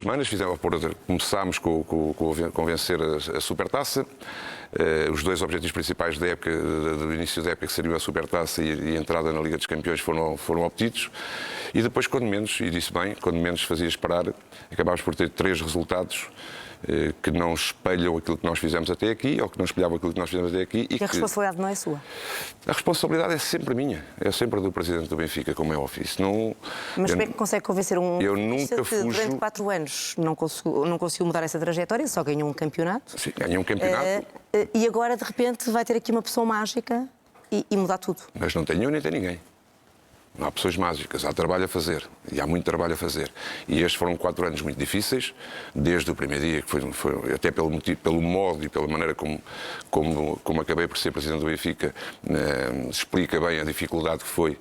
semanas começámos com vencer a Supertaça. Os dois objetivos principais da época, do início da época, que seriam a Supertaça e a entrada na Liga dos Campeões, foram obtidos. E depois, quando menos, e disse bem, quando menos fazia esperar, acabámos por ter 3 resultados que não espelham aquilo que nós fizemos até aqui, ou que não espelhavam aquilo que nós fizemos até aqui. E a responsabilidade não é sua? A responsabilidade é sempre minha, é sempre do Presidente do Benfica, como é óbvio. Não, mas como é que consegue convencer eu nunca que durante 4 anos não conseguiu mudar essa trajetória, só ganhou um campeonato? Sim, ganhou um campeonato. E agora, de repente, vai ter aqui uma pessoa mágica e mudar tudo? Mas não tem eu nem tem ninguém. Não há pessoas mágicas, há trabalho a fazer, e há muito trabalho a fazer. E estes foram 4 anos muito difíceis, desde o primeiro dia, que foi até pelo modo e pela maneira como acabei por ser Presidente do Benfica, explica bem a dificuldade que foi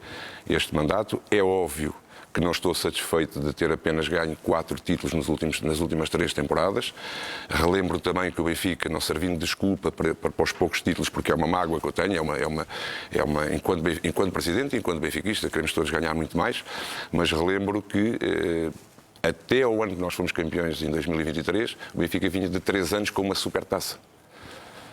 este mandato. É óbvio que não estou satisfeito de ter apenas ganho 4 títulos nas últimas 3 temporadas. Relembro também que o Benfica, não servindo de desculpa para os poucos títulos, porque é uma mágoa que eu tenho, enquanto Presidente e enquanto benfiquista, queremos todos ganhar muito mais, mas relembro que até ao ano que nós fomos campeões, em 2023, o Benfica vinha de 3 anos com uma Supertaça.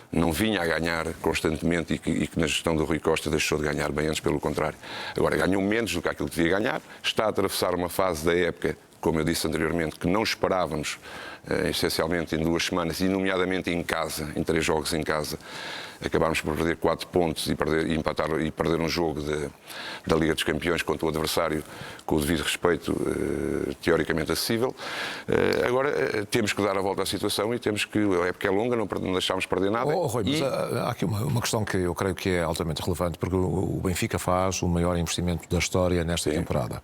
Não vinha a ganhar constantemente e que na gestão do Rui Costa deixou de ganhar, bem antes pelo contrário. Agora, ganhou menos do que aquilo que devia ganhar, está a atravessar uma fase da época, como eu disse anteriormente, que não esperávamos, essencialmente em 2 semanas, e nomeadamente em casa, em 3 jogos em casa. Acabámos por perder 4 pontos e perder um jogo da Liga dos Campeões contra o adversário com o devido respeito teoricamente acessível. Agora temos que dar a volta à situação e temos que, a época é longa, não deixámos perder nada. Rui, mas há aqui uma questão que eu creio que é altamente relevante, porque o Benfica faz o maior investimento da história nesta temporada.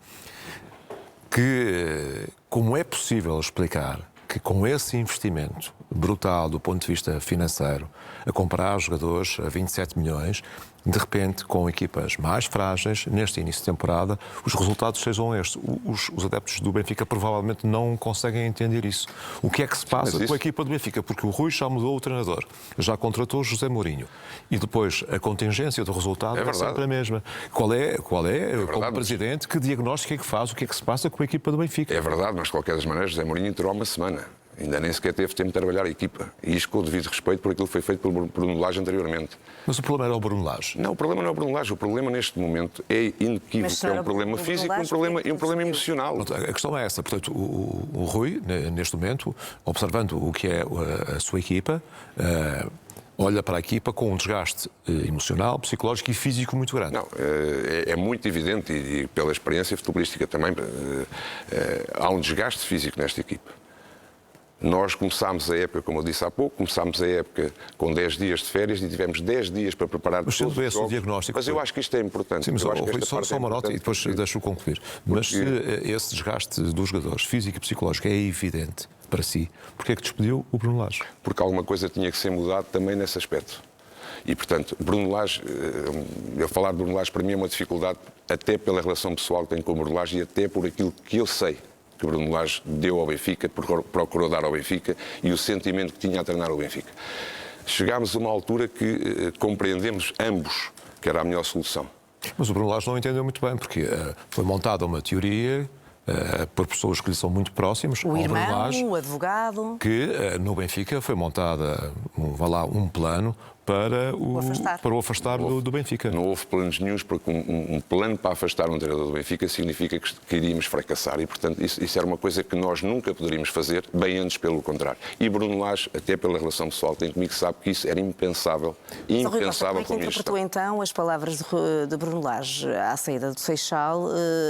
Como é possível explicar que com esse investimento brutal do ponto de vista financeiro, a comprar jogadores a 27 milhões, de repente, com equipas mais frágeis, neste início de temporada, os resultados sejam estes. Os adeptos do Benfica provavelmente não conseguem entender isso. O que é que se passa com a equipa do Benfica? Porque o Rui já mudou o treinador, já contratou José Mourinho. E depois a contingência do resultado é sempre a mesma. Qual é como Presidente, que diagnóstico é que faz? O que é que se passa com a equipa do Benfica? É verdade, mas de qualquer das maneiras, José Mourinho entrou há uma semana. Ainda nem sequer teve tempo de trabalhar a equipa. E isto com o devido respeito por aquilo que foi feito pelo Bruno Lage anteriormente. Mas o problema era o Bruno Lage? Não, o problema não é o Bruno Lage. O problema neste momento é inequívoco. É um problema físico e um problema emocional. A questão é essa. Portanto, o Rui, neste momento, observando o que é a sua equipa, olha para a equipa com um desgaste emocional, psicológico e físico muito grande. Não, é muito evidente e pela experiência futebolística também, há um desgaste físico nesta equipa. Nós começámos a época, como eu disse há pouco, começámos a época com 10 dias de férias e tivemos 10 dias para preparar todos os jogos. Diagnóstico. Mas eu acho que isto é importante. Sim, mas só uma nota e depois deixo-o concluir. Mas se esse desgaste dos jogadores, físico e psicológico, é evidente para si, porque é que despediu o Bruno Lage? Porque alguma coisa tinha que ser mudada também nesse aspecto. E, portanto, Bruno Lage, eu falar de Bruno Lage para mim é uma dificuldade, até pela relação pessoal que tenho com o Bruno Lage e até por aquilo que eu sei que o Bruno Lage deu ao Benfica, procurou dar ao Benfica e o sentimento que tinha a treinar o Benfica. Chegámos a uma altura que compreendemos ambos que era a melhor solução. Mas o Bruno Lage não entendeu muito bem, porque foi montada uma teoria por pessoas que lhe são muito próximas. O irmão, Lage, o advogado. Que no Benfica foi montada um plano para o afastar do Benfica. Não houve planos nenhuns, porque um plano para afastar um treinador do Benfica significa que iríamos fracassar e, portanto, isso era uma coisa que nós nunca poderíamos fazer, bem antes pelo contrário. E Bruno Lage, até pela relação pessoal que tem comigo, sabe que isso era impensável. Impensável como é que interpretou então as palavras de Bruno Lage à saída do Seixal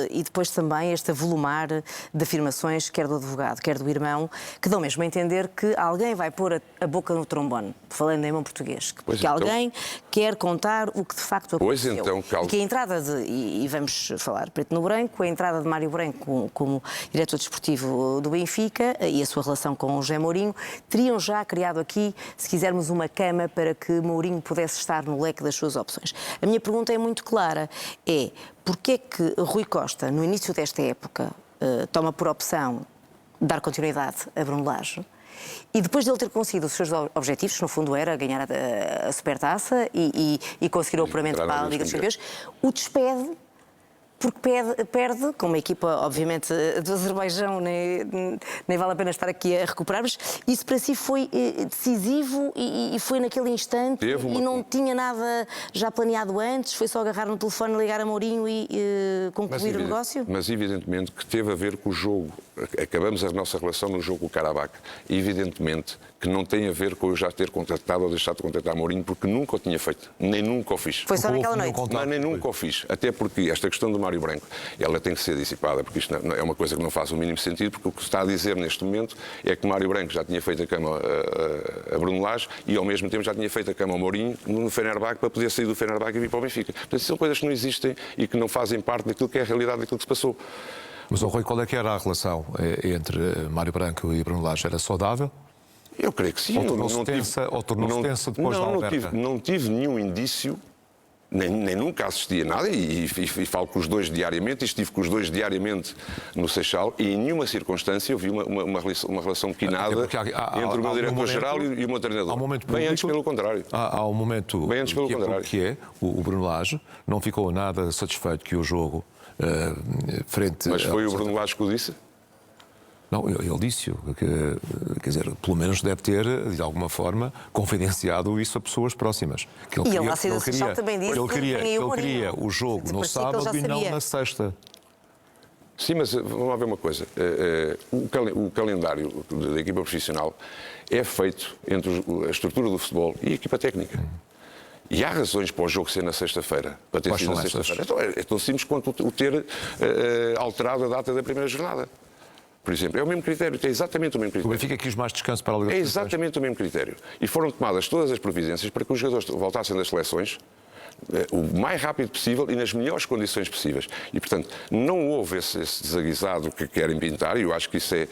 e depois também este avolumar de afirmações, quer do advogado, quer do irmão, que dão mesmo a entender que alguém vai pôr a boca no trombone, falando em bom português. Porque alguém quer contar o que de facto aconteceu. Pois então, que a entrada e vamos falar preto no branco, a entrada de Mário Branco como diretor desportivo do Benfica e a sua relação com o José Mourinho teriam já criado aqui, se quisermos, uma cama para que Mourinho pudesse estar no leque das suas opções. A minha pergunta é muito clara, porquê é que Rui Costa, no início desta época, toma por opção dar continuidade a Bruno Lage? E depois de ele ter conseguido os seus objetivos, que no fundo era ganhar a Supertaça e conseguir o apuramento para a Liga dos Campeões, o despede porque perde, com uma equipa, obviamente, do Azerbaijão, nem vale a pena estar aqui a recuperar, mas isso para si foi decisivo e foi naquele instante e não tinha nada já planeado antes, foi só agarrar no telefone, ligar a Mourinho e concluir o negócio? Mas evidentemente que teve a ver com o jogo. Acabamos a nossa relação no jogo com o Karabakh. E evidentemente que não tem a ver com eu já ter contactado ou deixado de contactar Mourinho, porque nunca o tinha feito, nem nunca o fiz. Foi só naquela noite? Não, nem nunca o fiz. Até porque esta questão do Mário Branco, ela tem que ser dissipada, porque isto é uma coisa que não faz o mínimo sentido, porque o que se está a dizer neste momento é que Mário Branco já tinha feito a cama a Bruno Lage e ao mesmo tempo já tinha feito a cama ao Mourinho no Fenerbahçe para poder sair do Fenerbahçe e vir para o Benfica. Portanto, são coisas que não existem e que não fazem parte daquilo que é a realidade daquilo que se passou. Mas, Rui, qual é que era a relação entre Mário Branco e Bruno Lage? Era saudável? Eu creio que sim. Ou tornou-se tensa depois da alberca? Não tive nenhum indício, nem nunca assisti a nada, e falo com os dois diariamente, e estive com os dois diariamente no Seixal, e em nenhuma circunstância eu vi uma relação quinada entre o meu diretor-geral e o meu treinador. Bem antes, pelo contrário. Há um momento bem antes, pelo contrário. Que é, o Bruno Lage não ficou nada satisfeito que o jogo frente... Mas foi o Bruno Lage que o disse? Não, ele disse-o, quer dizer, pelo menos deve ter, de alguma forma, confidenciado isso a pessoas próximas. Que ele e ele lá saiu do Seixal também disse ele queria o jogo no sábado e não na sexta. Sim, mas vamos lá ver uma coisa. O calendário da equipa profissional é feito entre a estrutura do futebol e a equipa técnica. E há razões para o jogo ser na sexta-feira, para ter sido na sexta-feira. Então, é tão simples quanto o ter alterado a data da primeira jornada. Por exemplo, é o mesmo critério, é exatamente o mesmo critério. O Benfica quis mais descanso para a Liga dos Campeões. É exatamente o mesmo critério. E foram tomadas todas as providências para que os jogadores voltassem das seleções o mais rápido possível e nas melhores condições possíveis. E, portanto, não houve esse desaguisado que querem pintar, e eu acho que isso é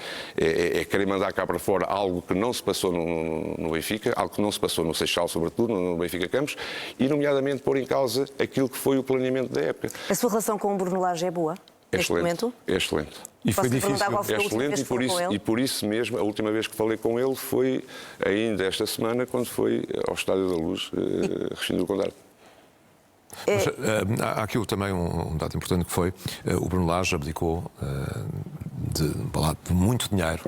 querer mandar cá para fora algo que não se passou no Benfica, algo que não se passou no Seixal, sobretudo, no Benfica Campos, e, nomeadamente, pôr em causa aquilo que foi o planeamento da época. A sua relação com o Bruno Lage é boa? Neste momento? É excelente. E foi difícil. É excelente e por isso mesmo, a última vez que falei com ele foi ainda esta semana, quando foi ao Estádio da Luz, rescindir o contrato. Mas, há aqui também um dado importante que foi o Bruno Lage abdicou de muito dinheiro.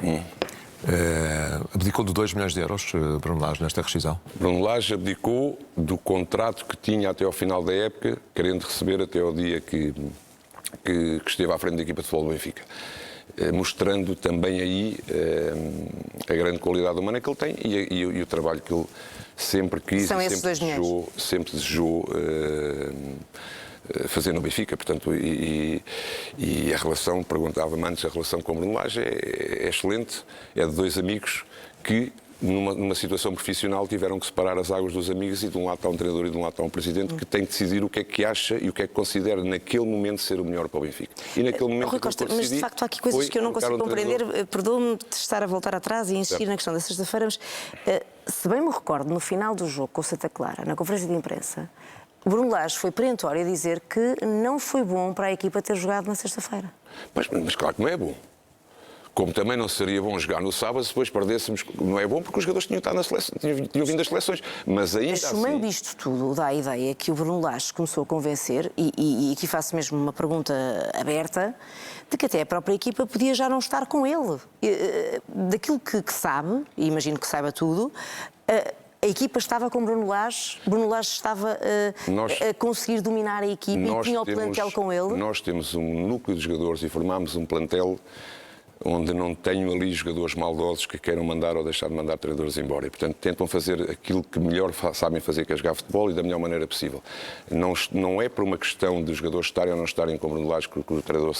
Abdicou de 2 milhões de euros, Bruno Lage, nesta rescisão. Bruno Lage abdicou do contrato que tinha até ao final da época, querendo receber até ao dia que esteve à frente da equipa de futebol do Benfica, mostrando também aí a grande qualidade humana que ele tem e o trabalho que ele sempre quis e sempre desejou fazer no Benfica. Portanto, e a relação, perguntava-me antes, a relação com o Bruno Lage é excelente, é de 2 amigos que numa situação profissional tiveram que separar as águas dos amigos, e de um lado está um treinador e de um lado está um presidente que tem que decidir o que é que acha e o que é que considera naquele momento ser o melhor para o Benfica. E naquele momento Rui Costa, mas de facto há aqui coisas que eu não consigo compreender. Perdoa-me de estar a voltar atrás e insistir na questão da sexta-feira, mas se bem me recordo, no final do jogo com o Santa Clara, na conferência de imprensa, o Bruno Lage foi perentório a dizer que não foi bom para a equipa ter jogado na sexta-feira. Mas claro que não é bom. Como também não seria bom jogar no sábado se depois perdêssemos. Não é bom porque os jogadores tinham estado na seleção, tinham vindo das seleções. Mas ainda assim... Somando isto tudo, dá a ideia que o Bruno Lage começou a convencer, e aqui faço mesmo uma pergunta aberta, de que até a própria equipa podia já não estar com ele. Daquilo que sabe, e imagino que saiba tudo, a equipa estava com Bruno Lage estava a conseguir dominar a equipa e tinha o plantel com ele. Nós temos um núcleo de jogadores e formámos um plantel onde não tenho ali jogadores maldosos que queiram mandar ou deixar de mandar treinadores embora. E, portanto, tentam fazer aquilo que melhor sabem fazer, que é jogar futebol, e da melhor maneira possível. Não é por uma questão de os jogadores estarem ou não estarem com o Bruno Lage que o treinador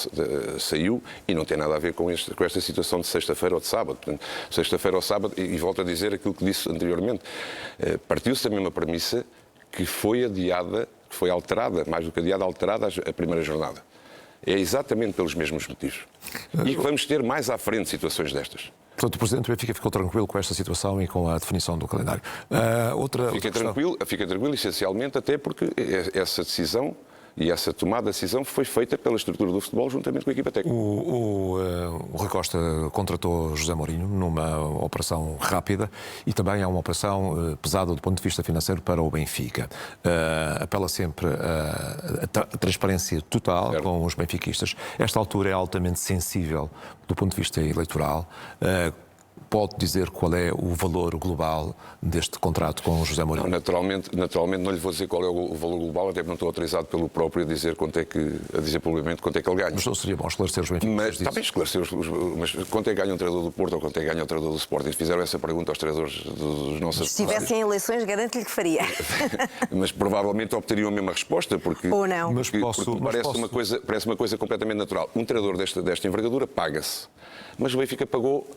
saiu, e não tem nada a ver com esta situação de sexta-feira ou de sábado. Portanto, sexta-feira ou sábado, e volto a dizer aquilo que disse anteriormente, partiu-se da mesma premissa que foi adiada, que foi alterada, mais do que adiada, alterada a primeira jornada. É exatamente pelos mesmos motivos. E que vamos ter mais à frente situações destas. Portanto, o Presidente do Benfica ficou tranquilo com esta situação e com a definição do calendário. Fica tranquilo, essencialmente, até porque essa decisão E essa tomada de decisão foi feita pela estrutura do futebol juntamente com a equipa técnica. O Rui Costa contratou José Mourinho numa operação rápida e também é uma operação pesada do ponto de vista financeiro para o Benfica. Apela sempre a transparência total com os benfiquistas. Esta altura é altamente sensível do ponto de vista eleitoral. Pode dizer qual é o valor global deste contrato com o José Mourinho? Não, naturalmente não lhe vou dizer qual é o valor global, até porque não estou autorizado pelo próprio a dizer publicamente quanto é que ele ganha. Mas não seria bom esclarecer os benfiquistas? Mas está bem esclarecer, mas quanto é que ganha um treinador do Porto ou quanto é que ganha um treinador do Sporting? Fizeram essa pergunta aos treinadores dos nossos... Se tivessem eleições, garanto-lhe que faria. Mas provavelmente obteriam a mesma resposta, porque, ou não. Parece uma coisa completamente natural. Um treinador desta envergadura paga-se. Mas o Benfica pagou...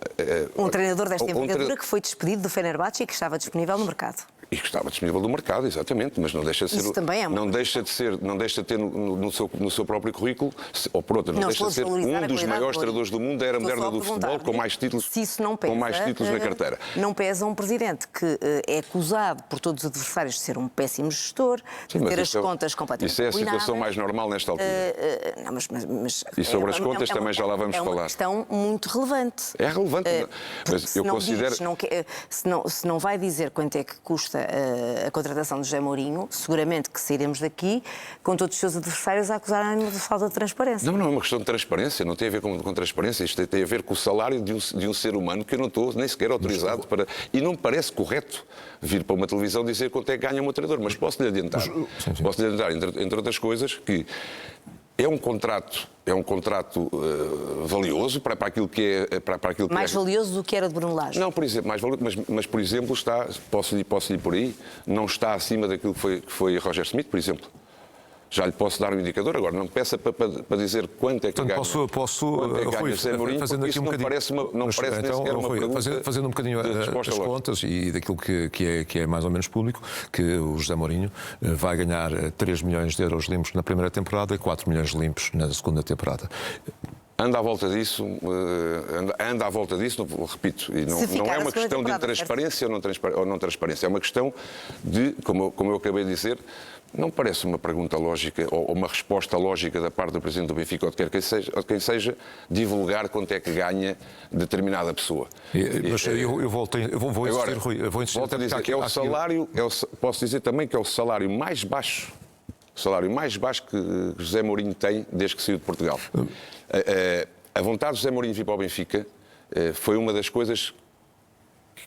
Um treinador desta envergadura que foi despedido do Fenerbahçe e que estava disponível no mercado. E que estava disponível no mercado, exatamente, mas não deixa de ser... Isso também é não deixa de ter no seu próprio currículo, ou por outra, não deixa de ser um dos maiores treinadores do mundo, era moderna do futebol, com mais títulos, se isso não pesa, com mais títulos na carteira. Não pesa um presidente que é acusado por todos os adversários de ser um péssimo gestor, de ter as contas completamente Isso é a situação mais normal nesta altura. E sobre as contas também já lá vamos falar. É uma questão muito relevante. É relevante, mas eu considero... Se não vai dizer quanto é que custa a contratação de José Mourinho, seguramente que sairemos daqui com todos os seus adversários a acusarem-no de falta de transparência. Não é uma questão de transparência, não tem a ver com transparência, isto tem a ver com o salário de um ser humano que eu não estou nem sequer autorizado para... E não me parece correto vir para uma televisão dizer quanto é que ganha um treinador, mas posso-lhe adiantar, entre outras coisas, que é um contrato valioso para aquilo que é... Mais valioso do que era de Bruno Lage? Não, por exemplo, mais valioso, mas por exemplo, posso ir por aí, não está acima daquilo que foi Roger Smith, por exemplo. Já lhe posso dar um indicador, agora não me peça para dizer quanto é que ganha. Quanto é que ganha José Mourinho, fazendo aqui um bocadinho, não parece nem sequer uma pergunta. Fazendo um bocadinho as contas e daquilo que é mais ou menos público, que o José Mourinho vai ganhar 3 milhões de euros limpos na primeira temporada e 4 milhões limpos na segunda temporada. Anda à volta disso, repito, e não é uma questão de transparência ou não transparência, é uma questão de, como eu acabei de dizer, não parece uma pergunta lógica ou uma resposta lógica da parte do Presidente do Benfica ou de quem seja, divulgar quanto é que ganha determinada pessoa. Mas eu vou insistir, Rui. Volto a dizer que é o salário, posso dizer também que é o salário mais baixo que José Mourinho tem desde que saiu de Portugal. A vontade de José Mourinho vir para o Benfica foi uma das coisas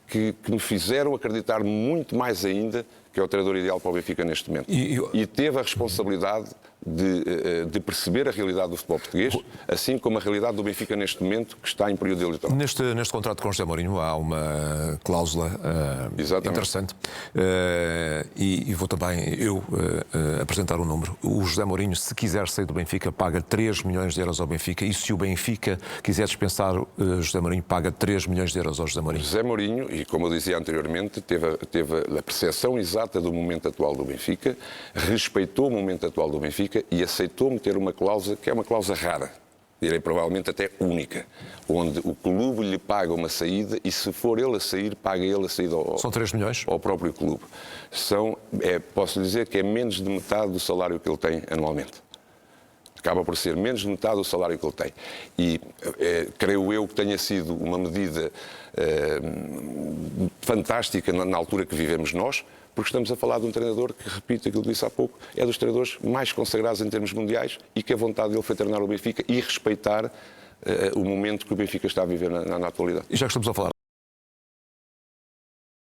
que me fizeram acreditar muito mais ainda que é o treinador ideal para o Benfica neste momento. E teve a responsabilidade de perceber a realidade do futebol português, assim como a realidade do Benfica neste momento, que está em período eleitoral. Neste contrato com José Mourinho há uma cláusula interessante. E vou também eu apresentar um número. O José Mourinho, se quiser sair do Benfica, paga 3 milhões de euros ao Benfica, e se o Benfica quiser dispensar José Mourinho, paga 3 milhões de euros ao José Mourinho. José Mourinho, e como eu dizia anteriormente, teve a percepção exata do momento atual do Benfica, respeitou o momento atual do Benfica e aceitou meter uma cláusula que é uma cláusula rara, direi provavelmente até única, onde o clube lhe paga uma saída e, se for ele a sair, paga ele a saída São 3 milhões? Ao próprio clube. Posso dizer que é menos de metade do salário que ele tem anualmente. Acaba por ser menos de metade do salário que ele tem. E creio eu que tenha sido uma medida fantástica na altura que vivemos nós, porque estamos a falar de um treinador que, repito aquilo que disse há pouco, é dos treinadores mais consagrados em termos mundiais e que a vontade dele foi treinar o Benfica e respeitar o momento que o Benfica está a viver na atualidade. E já que estamos a falar